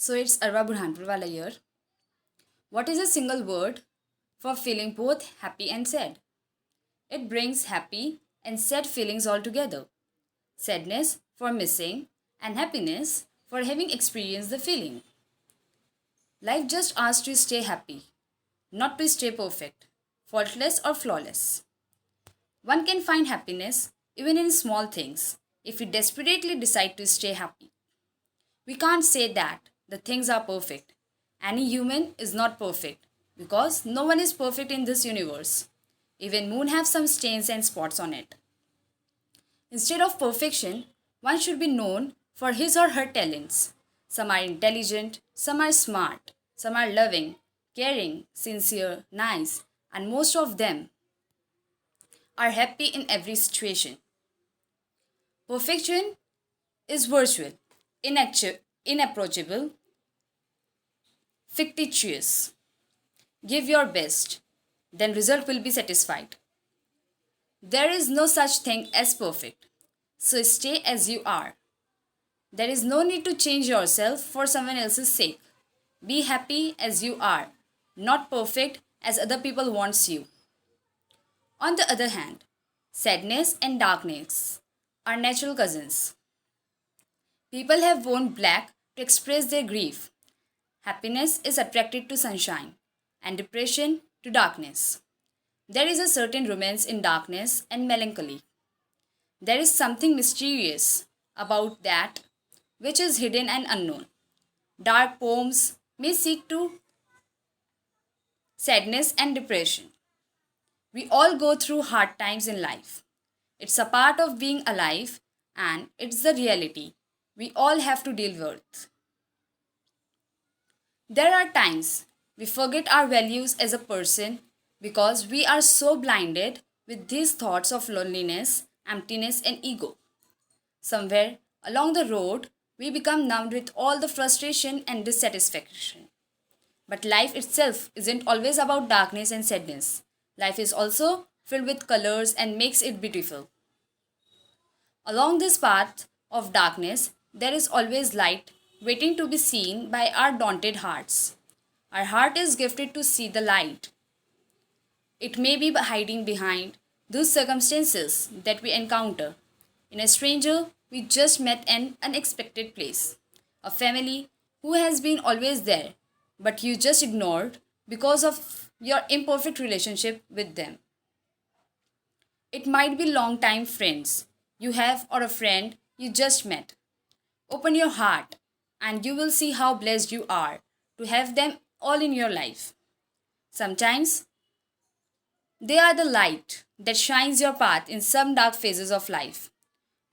So it's Arwa Burhanpurwala here. What is a single word for feeling both happy and sad? It brings happy and sad feelings all together. Sadness for missing and happiness for having experienced the feeling. Life just asks to stay happy, not to stay perfect, faultless or flawless. One can find happiness even in small things if we desperately decide to stay happy. We can't say that the things are perfect. Any human is not perfect because no one is perfect in this universe. Even moon have some stains and spots on it. Instead of perfection, one should be known for his or her talents. Some are intelligent, some are smart, some are loving, caring, sincere, nice, and most of them are happy in every situation. Perfection is virtual, inapproachable, fictitious. Give your best, then result will be satisfied. There is no such thing as perfect. So stay as you are. There is no need to change yourself for someone else's sake. Be happy as you are, not perfect as other people wants you. On the other hand, sadness and darkness are natural cousins. People have worn black to express their grief. Happiness is attracted to sunshine, and depression to darkness. There is a certain romance in darkness and melancholy. There is something mysterious about that which is hidden and unknown. Dark poems may seek to sadness and depression. We all go through hard times in life. It's a part of being alive and it's the reality we all have to deal with. There are times we forget our values as a person because we are so blinded with these thoughts of loneliness, emptiness, and ego. Somewhere along the road, we become numbed with all the frustration and dissatisfaction. But life itself isn't always about darkness and sadness. Life is also filled with colors and makes it beautiful. Along this path of darkness, there is always light waiting to be seen by our daunted hearts. Our heart is gifted to see the light. It may be hiding behind those circumstances that we encounter. In a stranger we just met an unexpected place. A family who has been always there, but you just ignored because of your imperfect relationship with them. It might be long time friends you have or a friend you just met. Open your heart and you will see how blessed you are to have them all in your life. Sometimes they are the light that shines your path in some dark phases of life.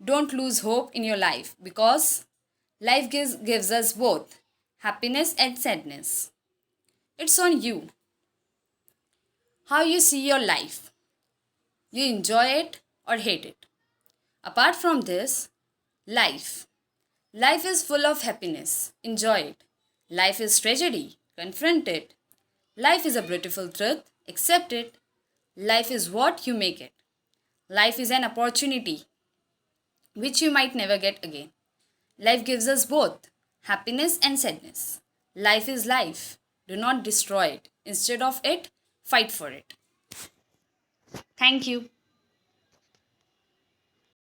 Don't lose hope in your life because life gives us both happiness and sadness. It's on you how you see your life. You enjoy it or hate it. Apart from this, life. Life is full of happiness. Enjoy it. Life is tragedy. Confront it. Life is a beautiful truth. Accept it. Life is what you make it. Life is an opportunity which you might never get again. Life gives us both happiness and sadness. Life is life. Do not destroy it. Instead of it, fight for it. Thank you.